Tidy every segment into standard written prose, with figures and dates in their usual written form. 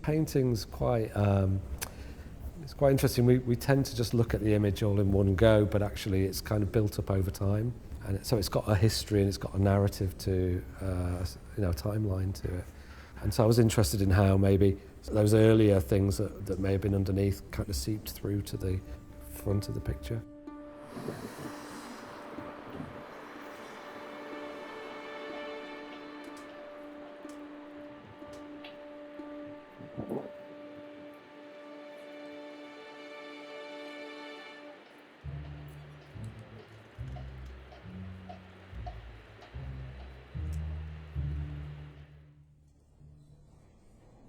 Painting's it's quite interesting. We tend to just look at the image all in one go, but actually it's kind of built up over time. And so it's got a history and it's got a narrative to, a timeline to it. And so I was interested in how maybe those earlier things that may have been underneath kind of seeped through to the front of the picture.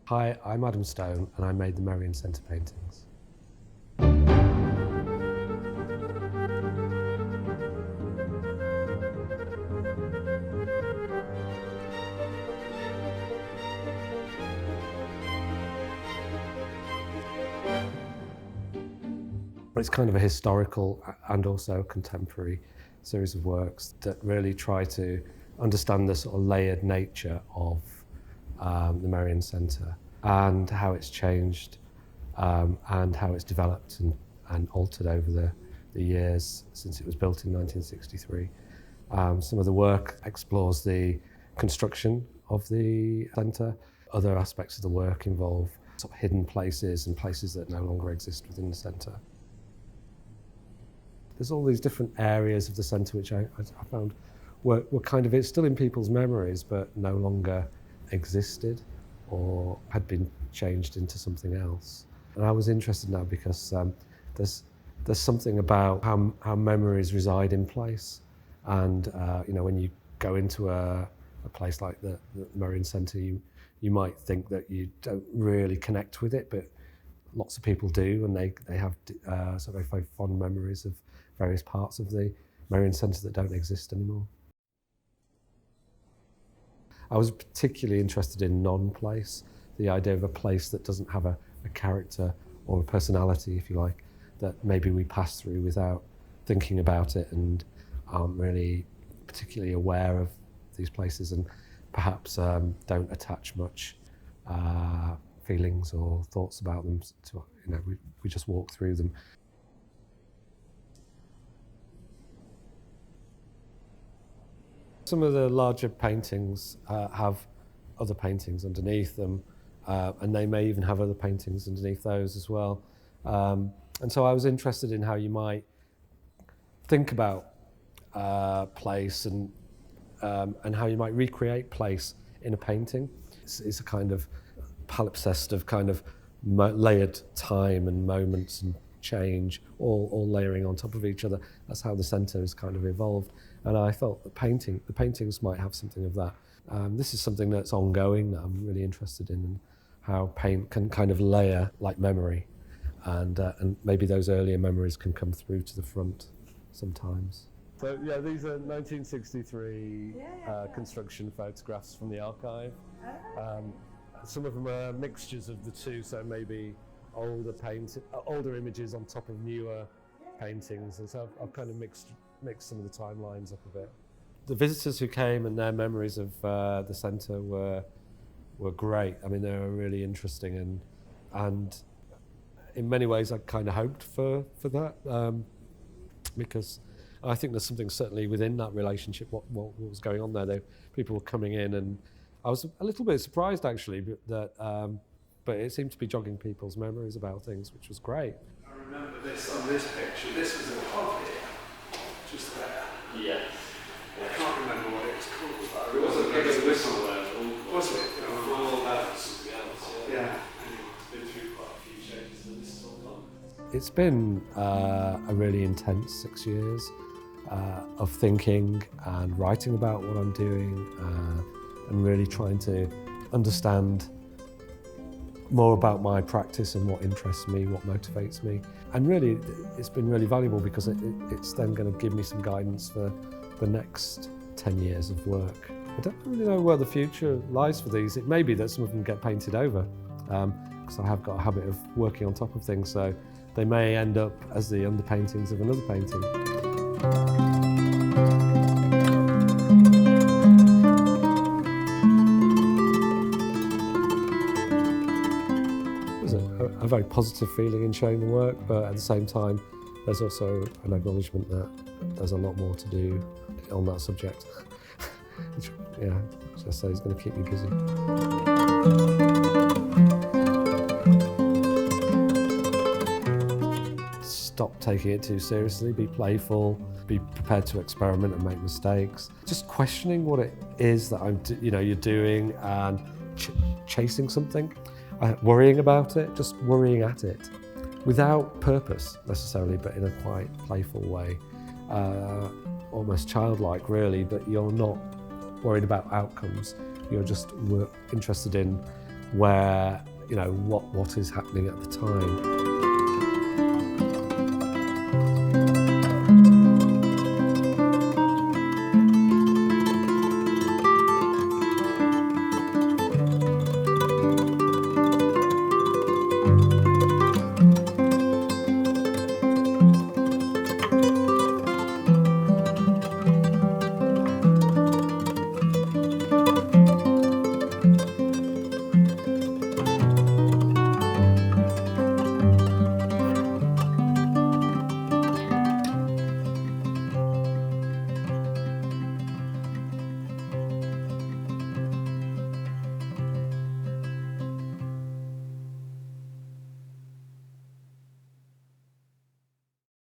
Hi, I'm Adam Stone and I made the Merrion Centre paintings. It's kind of a historical and also contemporary series of works that really try to understand the sort of layered nature of the Merrion Centre and how it's changed and how it's developed and altered over the years since it was built in 1963. Some of the work explores the construction of the centre. Other aspects of the work involve sort of hidden places and places that no longer exist within the centre. There's all these different areas of the centre which I found were kind of still in people's memories but no longer existed or had been changed into something else. And I was interested now because there's something about how memories reside in place. And when you go into a place like the Merrion Centre, you might think that you don't really connect with it, but lots of people do, and they have sort of very fond memories of various parts of the Merrion Centre that don't exist anymore. I was particularly interested in non-place, the idea of a place that doesn't have a character or a personality, if you like, that maybe we pass through without thinking about it and aren't really particularly aware of these places and perhaps don't attach much feelings or thoughts about them. We just walk through them. Some of the larger paintings have other paintings underneath them, and they may even have other paintings underneath those as well. And so I was interested in how you might think about place and how you might recreate place in a painting. It's a kind of palimpsest of kind of layered time and moments and change, all layering on top of each other. That's how the centre has kind of evolved. And I felt the paintings might have something of that. This is something that's ongoing that I'm really interested in, and how paint can kind of layer like memory, and maybe those earlier memories can come through to the front sometimes. So yeah, these are 1963 construction photographs from the archive. Some of them are mixtures of the two, so maybe older images on top of newer paintings, and so I've kind of mixed some of the timelines up a bit. The visitors who came and their memories of the centre were great. I mean, they were really interesting, and in many ways I kind of hoped for that, because I think there's something certainly within that relationship, what was going on there. People were coming in, and I was a little bit surprised actually but it seemed to be jogging people's memories about things, which was great. I remember this on this picture. This was a pod here, just there. Yeah. I can't remember what it was called. But It wasn't like a whistle there. Was it? All that something else. Yeah. It's been through quite a few changes, and this is all gone. It's been a really intense 6 years of thinking and writing about what I'm doing and really trying to understand more about my practice and what interests me, what motivates me. And really, it's been really valuable because it's then going to give me some guidance for the next 10 years of work. I don't really know where the future lies for these. It may be that some of them get painted over, because I have got a habit of working on top of things, so they may end up as the underpaintings of another painting. very positive feeling in showing the work, but at the same time, there's also an acknowledgement that there's a lot more to do on that subject. Which, yeah, just say is going to keep me busy. Stop taking it too seriously, be playful, be prepared to experiment and make mistakes. Just questioning what it is that you're doing and chasing something, worrying about it, just worrying at it, without purpose necessarily, but in a quite playful way, almost childlike really, but you're not worried about outcomes. You're just interested in where, what is happening at the time.